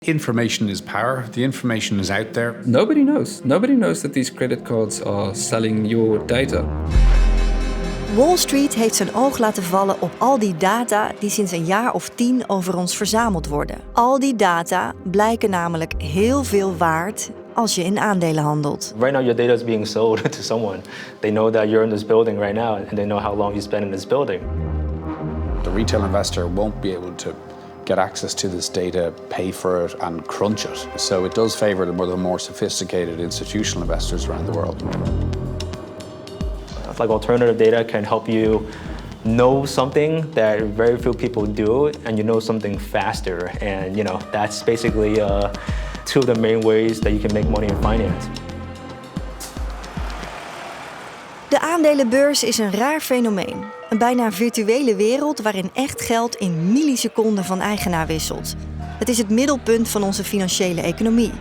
Information is power. The information is out there. Nobody knows. Nobody knows that these credit cards are selling your data. Wall Street heeft zijn oog laten vallen op al die data die sinds een jaar of 10 over ons verzameld worden. Al die data blijken namelijk heel veel waard als je in aandelen handelt. Right now your data is being sold to someone. They know that you're in this building right now and they know how long you spent in this building. The retail investor won't be able to get access to this data, pay for it and crunch it. So it does favor the more sophisticated institutional investors around the world. Like alternative data can help you know something that very few people do, and you know something faster. And that's basically two of the main ways that you can make money in finance. De aandelenbeurs is een raar fenomeen. Een bijna virtuele wereld waarin echt geld in milliseconden van eigenaar wisselt. Het is het middelpunt van onze financiële economie.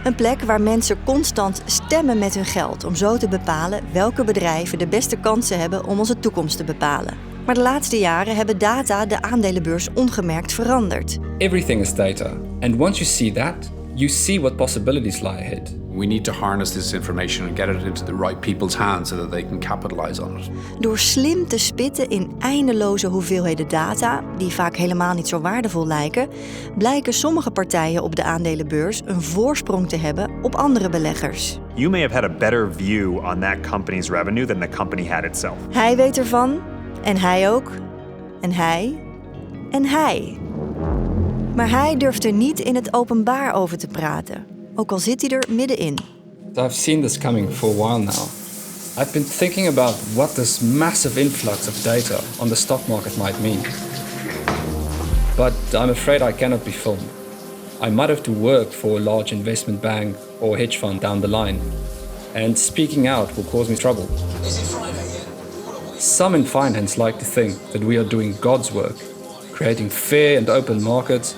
Een plek waar mensen constant stemmen met hun geld om zo te bepalen welke bedrijven de beste kansen hebben om onze toekomst te bepalen. Maar de laatste jaren hebben data de aandelenbeurs ongemerkt veranderd. Everything is data. And once you see that, you see what possibilities lie ahead. We need to harness this information and get it into the right people's hands so that they can capitalize on it. Door slim te spitten in eindeloze hoeveelheden data, die vaak helemaal niet zo waardevol lijken, blijken sommige partijen op de aandelenbeurs een voorsprong te hebben op andere beleggers. You may have had a better view on that company's revenue than the company had itself. Hij weet ervan, en hij ook, en hij, en hij. Maar hij durft er niet in het openbaar over te praten, ook al zit hij er middenin. I've seen this coming for a while now. I've been thinking about what this massive influx of data on the stock market might mean. But I'm afraid I cannot be filmed. I might have to work for a large investment bank or hedge fund down the line. And speaking out will cause me trouble. Some in finance like to think that we are doing God's work, creating fair and open markets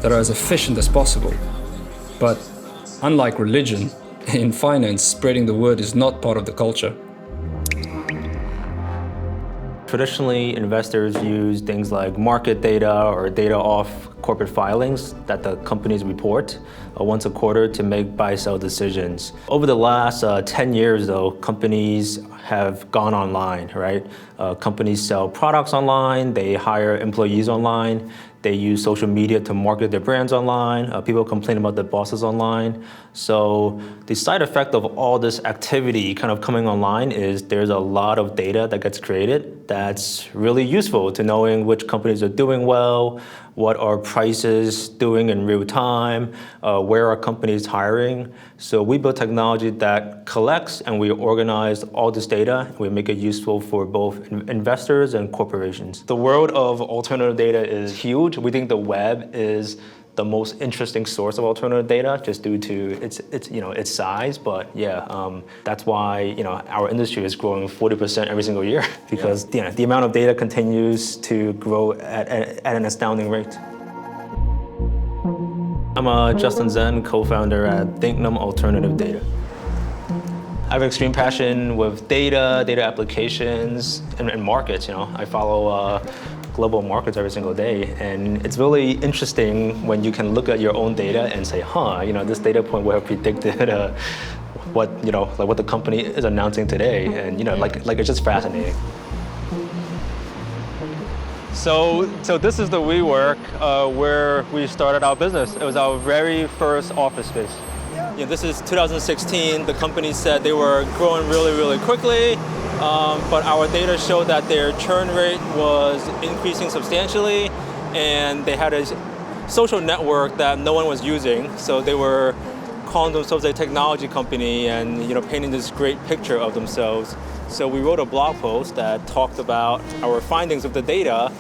that are as efficient as possible. But unlike religion, in finance, spreading the word is not part of the culture. Traditionally, investors use things like market data or data off corporate filings that the companies report once a quarter to make buy-sell decisions. Over the last 10 years, though, companies have gone online, right? Companies sell products online, they hire employees online, they use social media to market their brands online. People complain about their bosses online. So the side effect of all this activity kind of coming online is there's a lot of data that gets created that's really useful to knowing which companies are doing well, what are prices doing in real time, where are companies hiring. So we build technology that collects and we organize all this data and we make it useful for both investors and corporations. The world of alternative data is huge. We think the web is the most interesting source of alternative data just due to its size. But that's why our industry is growing 40% every single year because the amount of data continues to grow at an astounding rate. I'm Justin Zen, co-founder at Thinknum Alternative Data. I have extreme passion with data applications, and markets. I follow global markets every single day, and it's really interesting when you can look at your own data and say, this data point would have predicted what the company is announcing today, and it's just fascinating. So this is the WeWork where we started our business. It was our very first office space. This is 2016. The company said they were growing really, really quickly, but our data showed that their churn rate was increasing substantially, and they had a social network that no one was using. So they were calling themselves a technology company and painting this great picture of themselves. So we wrote a blog post that talked about our findings of the data.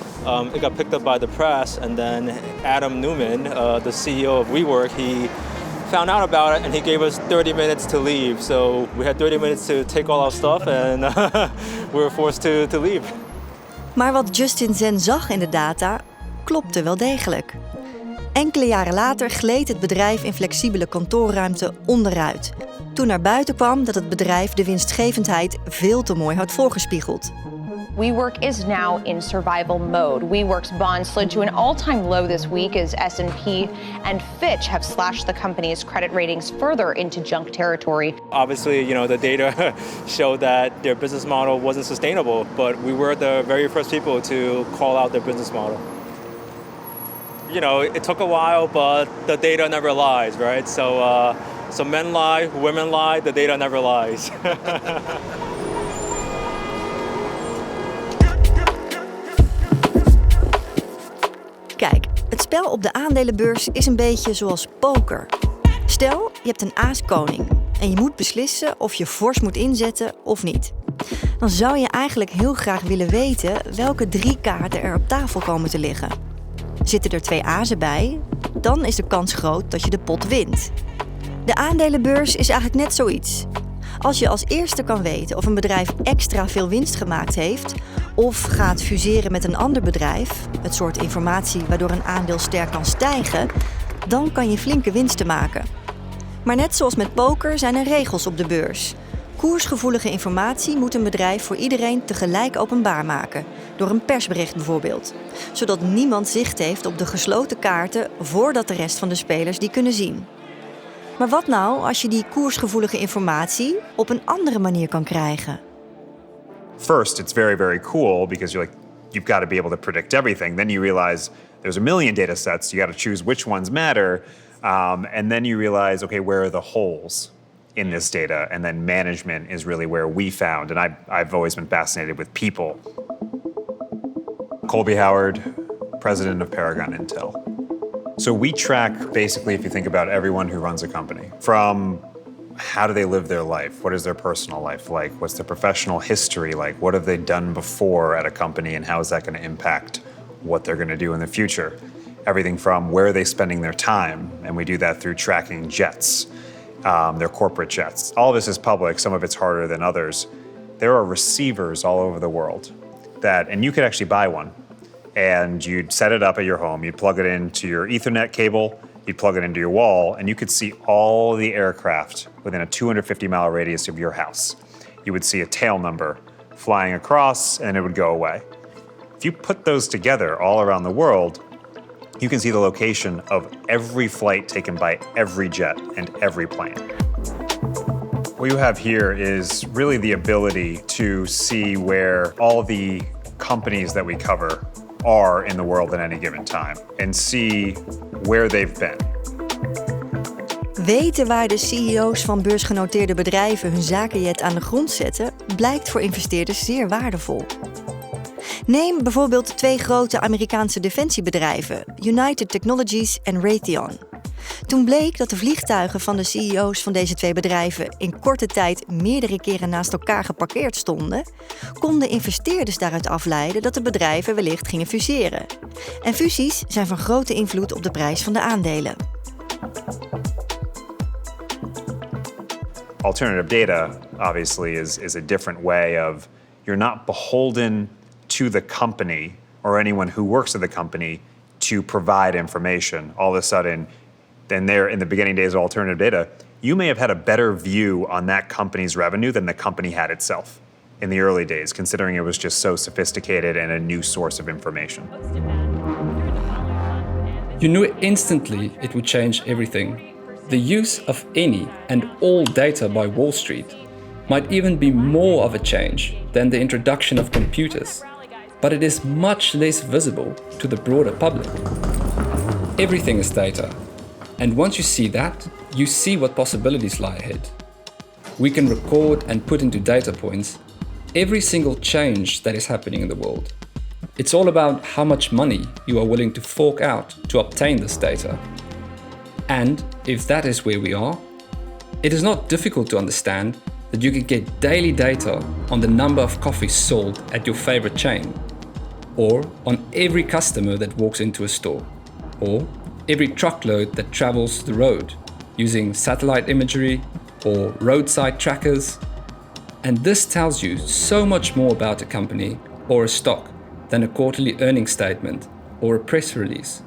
It got picked up by the press, and then Adam Newman, the CEO of WeWork, he found out about it and he gave us 30 minutes to leave. So we had 30 minutes to take all our stuff and we were forced to leave. Maar wat Justin Zen zag in de data, klopte wel degelijk. Enkele jaren later gleed het bedrijf in flexibele kantoorruimte onderuit. Toen naar buiten kwam dat het bedrijf de winstgevendheid veel te mooi had voorgespiegeld. WeWork is now in survival mode. WeWork's bond slid to an all-time low this week as S&P and Fitch have slashed the company's credit ratings further into junk territory. Obviously, the data showed that their business model wasn't sustainable, but we were the very first people to call out their business model. It took a while, but the data never lies, right? So men lie, women lie, the data never lies. Kijk, het spel op de aandelenbeurs is een beetje zoals poker. Stel, je hebt een aas-koning en je moet beslissen of je fors moet inzetten of niet. Dan zou je eigenlijk heel graag willen weten welke 3 kaarten er op tafel komen te liggen. Zitten er 2 azen bij, dan is de kans groot dat je de pot wint. De aandelenbeurs is eigenlijk net zoiets. Als je als eerste kan weten of een bedrijf extra veel winst gemaakt heeft of gaat fuseren met een ander bedrijf, het soort informatie waardoor een aandeel sterk kan stijgen, dan kan je flinke winsten maken. Maar net zoals met poker zijn er regels op de beurs. Koersgevoelige informatie moet een bedrijf voor iedereen tegelijk openbaar maken, door een persbericht bijvoorbeeld, zodat niemand zicht heeft op de gesloten kaarten voordat de rest van de spelers die kunnen zien. Maar wat nou als je die koersgevoelige informatie op een andere manier kan krijgen? First, it's very, very cool because you've got to be able to predict everything. Then you realize there's a million data sets. You got to choose which ones matter. And then you realize, okay, where are the holes in this data? And then management is really where we found. And I've always been fascinated with people. Colby Howard, president of Paragon Intel. So we track, basically, if you think about everyone who runs a company, from how do they live their life? What is their personal life like? What's their professional history like? What have they done before at a company, and how is that going to impact what they're going to do in the future? Everything from where are they spending their time, and we do that through tracking jets, their corporate jets. All of this is public, some of it's harder than others. There are receivers all over the world and you could actually buy one, and you'd set it up at your home, you'd plug it into your Ethernet cable, you'd plug it into your wall, and you could see all the aircraft within a 250-mile radius of your house. You would see a tail number flying across, and it would go away. If you put those together all around the world, you can see the location of every flight taken by every jet and every plane. What you have here is really the ability to see where all the companies that we cover are in the world at any given time and see where they've been. Weten waar de CEO's van beursgenoteerde bedrijven hun zakenjet aan de grond zetten, blijkt voor investeerders zeer waardevol. Neem bijvoorbeeld 2 grote Amerikaanse defensiebedrijven, United Technologies en Raytheon. Toen bleek dat de vliegtuigen van de CEO's van deze 2 bedrijven in korte tijd meerdere keren naast elkaar geparkeerd stonden, konden investeerders daaruit afleiden dat de bedrijven wellicht gingen fuseren. En fusies zijn van grote invloed op de prijs van de aandelen. Alternative data, obviously, is a different way of, you're not beholden to the company or anyone who works at the company to provide information. All of a sudden, then there in the beginning days of alternative data, you may have had a better view on that company's revenue than the company had itself in the early days, considering it was just so sophisticated and a new source of information. You knew instantly it would change everything. The use of any and all data by Wall Street might even be more of a change than the introduction of computers, but it is much less visible to the broader public. Everything is data, and once you see that, you see what possibilities lie ahead. We can record and put into data points every single change that is happening in the world. It's all about how much money you are willing to fork out to obtain this data. And if that is where we are, it is not difficult to understand that you can get daily data on the number of coffees sold at your favorite chain, or on every customer that walks into a store, or every truckload that travels the road using satellite imagery or roadside trackers. And this tells you so much more about a company or a stock than a quarterly earnings statement or a press release.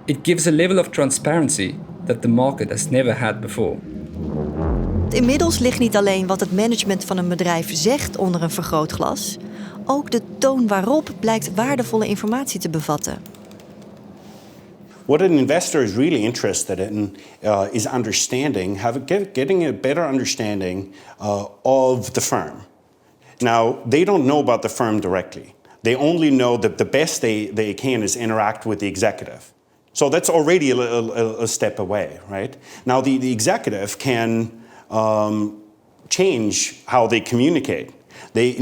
It gives a level of transparency that the market has never had before. Inmiddels ligt niet alleen wat het management van een bedrijf zegt onder een vergrootglas, ook de toon waarop blijkt waardevolle informatie te bevatten. What an investor is really interested in is getting a better understanding of the firm. Now, they don't know about the firm directly. They only know that the best they can is interact with the executive. So that's already a step away, right? Now, the executive can change how they communicate. They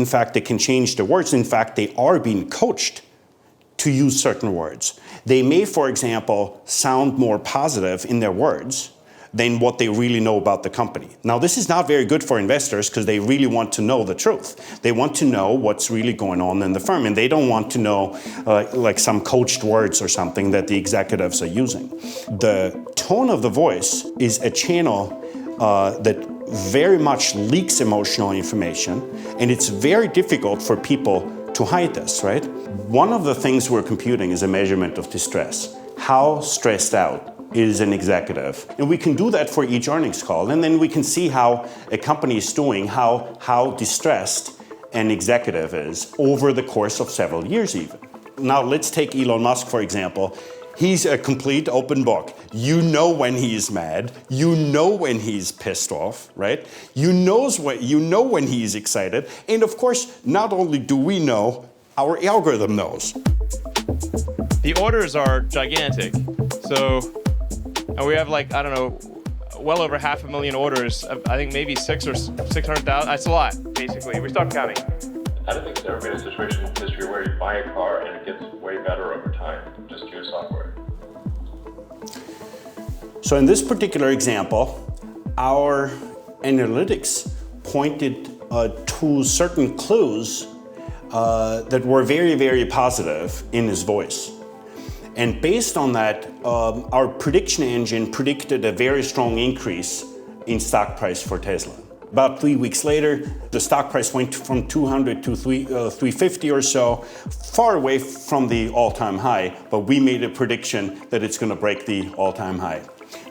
can change the words. In fact, they are being coached to use certain words. They may, for example, sound more positive in their words than what they really know about the company. Now, this is not very good for investors because they really want to know the truth. They want to know what's really going on in the firm, and they don't want to know like some coached words or something that the executives are using. The tone of the voice is a channel that very much leaks emotional information, and it's very difficult for people to hide this, right? One of the things we're computing is a measurement of distress. How stressed out is an executive? And we can do that for each earnings call, and then we can see how a company is doing, how distressed an executive is over the course of several years even. Now let's take Elon Musk, for example. He's a complete open book. You know when he's mad. You know when he's pissed off, right? You know when he's excited. And of course, not only do we know, our algorithm knows. The orders are gigantic. So we have well over 500,000 orders. I think maybe 600,000. That's a lot, basically. We start counting. I don't think there's ever been a situation in history where you buy a car and it gets way better over time, just due to software. So in this particular example, our analytics pointed to certain clues that were very, very positive in his voice. And based on that, our prediction engine predicted a very strong increase in stock price for Tesla. About 3 weeks later, the stock price went from 200 to 350 or so, far away from the all-time high, but we made a prediction that it's going to break the all-time high.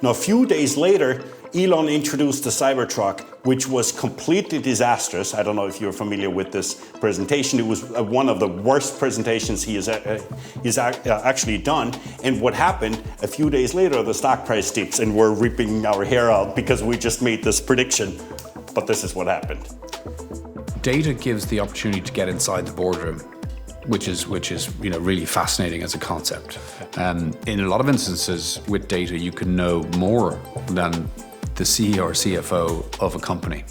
Now, a few days later, Elon introduced the Cybertruck, which was completely disastrous. I don't know if you're familiar with this presentation. It was one of the worst presentations he's actually done. And what happened, a few days later, the stock price dips and we're ripping our hair out because we just made this prediction. But this is what happened. Data gives the opportunity to get inside the boardroom, which is really fascinating as a concept. In a lot of instances with data, you can know more than the CEO or CFO of a company.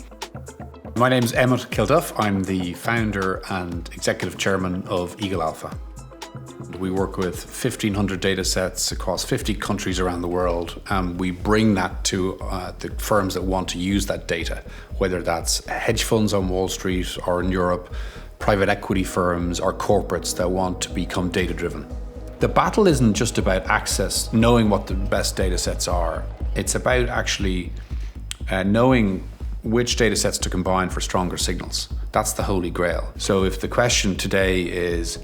My name is Emmett Kilduff. I'm the founder and executive chairman of Eagle Alpha. We work with 1,500 data sets across 50 countries around the world, and we bring that to the firms that want to use that data, whether that's hedge funds on Wall Street or in Europe, private equity firms or corporates that want to become data-driven. The battle isn't just about access, knowing what the best data sets are. It's about actually knowing which data sets to combine for stronger signals. That's the holy grail. So if the question today is,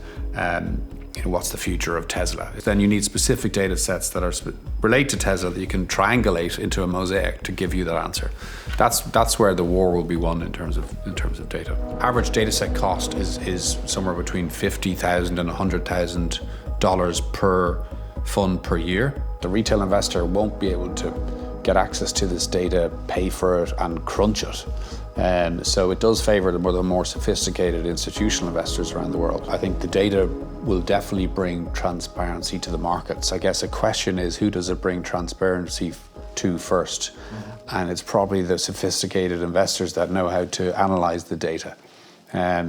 what's the future of Tesla? Then you need specific data sets that are relate to Tesla that you can triangulate into a mosaic to give you that answer. That's where the war will be won in terms of data. Average data set cost is somewhere between $50,000 and $100,000 per fund per year. The retail investor won't be able to get access to this data, pay for it, and crunch it. So it does favor the more sophisticated institutional investors around the world. I think the data will definitely bring transparency to the markets. I guess a question is, who does it bring transparency to first? And it's probably the sophisticated investors that know how to analyze the data.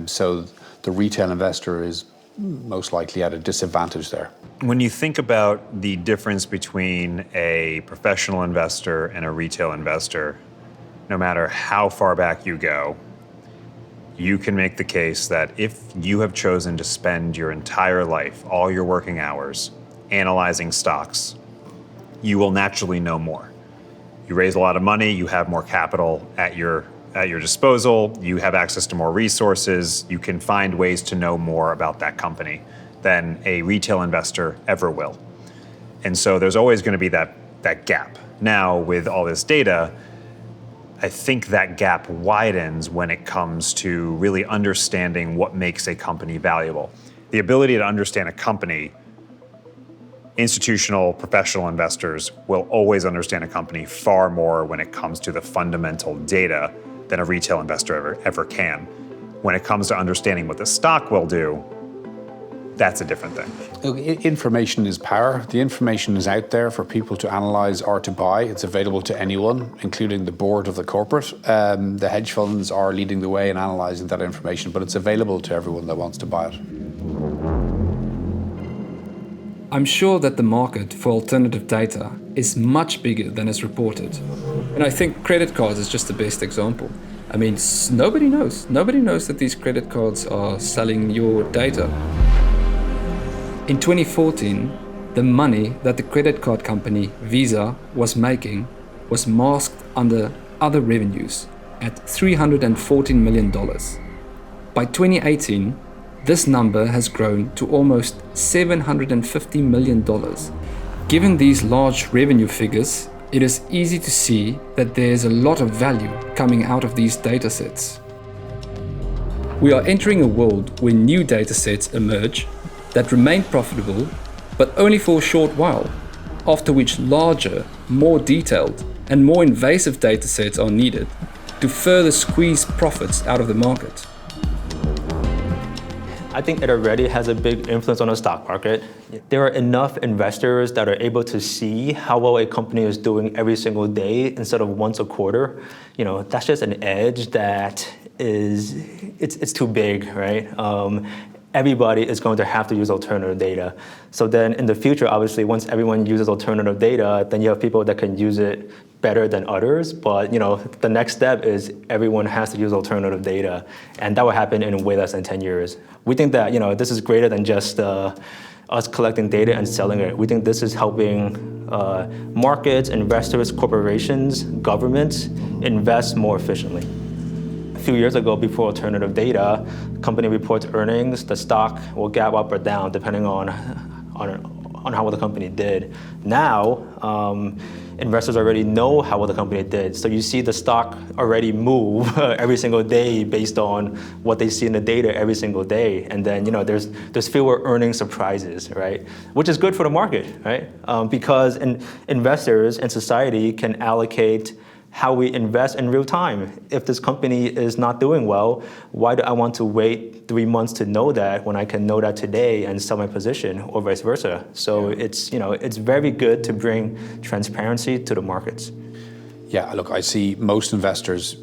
So the retail investor is most likely at a disadvantage there. When you think about the difference between a professional investor and a retail investor, no matter how far back you go, you can make the case that if you have chosen to spend your entire life, all your working hours, analyzing stocks, you will naturally know more. You raise a lot of money, you have more capital at your disposal, you have access to more resources, you can find ways to know more about that company than a retail investor ever will. And so there's always going to be that gap. Now, with all this data, I think that gap widens when it comes to really understanding what makes a company valuable. The ability to understand a company, institutional, professional investors will always understand a company far more when it comes to the fundamental data than a retail investor ever can. When it comes to understanding what the stock will do, that's a different thing. Look, information is power. The information is out there for people to analyze or to buy. It's available to anyone, including the board of the corporate. The hedge funds are leading the way in analyzing that information, but it's available to everyone that wants to buy it. I'm sure that the market for alternative data is much bigger than is reported. And I think credit cards is just the best example. I mean, nobody knows. Nobody knows that these credit cards are selling your data. In 2014, the money that the credit card company Visa was making was masked under other revenues at $314 million. By 2018, this number has grown to almost $750 million. Given these large revenue figures, it is easy to see that there is a lot of value coming out of these datasets. We are entering a world where new datasets emerge that remain profitable, but only for a short while, after which larger, more detailed, and more invasive datasets are needed to further squeeze profits out of the market. I think it already has a big influence on the stock market. There are enough investors that are able to see how well a company is doing every single day instead of once a quarter. You know, that's just an edge that it's too big, right? Everybody is going to have to use alternative data. So then in the future, obviously, once everyone uses alternative data, then you have people that can use it better than others. But you know, the next step is everyone has to use alternative data. And that will happen in way less than 10 years. We think that, you know, this is greater than just us collecting data and selling it. We think this is helping markets, investors, corporations, governments invest more efficiently. A few years ago, before alternative data, company reports earnings, the stock will gap up or down depending on how well the company did. Now, investors already know how well the company did. So you see the stock already move every single day based on what they see in the data every single day. And then, you know, there's fewer earnings surprises, right? Which is good for the market, right? Because investors and society can allocate how we invest in real time. If this company is not doing well, why do I want to wait 3 months to know that when I can know that today and sell my position, or vice versa? So it's very good to bring transparency to the markets. Yeah, look, I see most investors,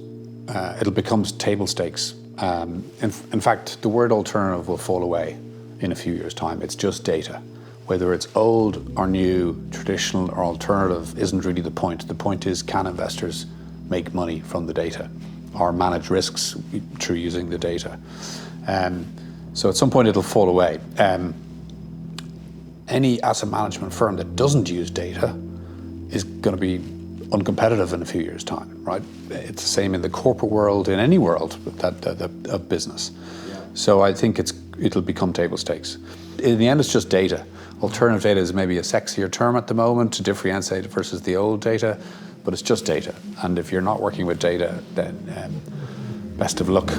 it'll become table stakes. In fact, the word alternative will fall away in a few years' time. It's just data. Whether it's old or new, traditional or alternative isn't really the point. The point is, can investors make money from the data or manage risks through using the data? So at some point it'll fall away. Any asset management firm that doesn't use data is going to be uncompetitive in a few years' time, right? It's the same in the corporate world, in any world of business. Yeah. So I think it'll become table stakes. In the end, it's just data. Alternative data is maybe a sexier term at the moment to differentiate versus the old data, but it's just data. And if you're not working with data, then best of luck.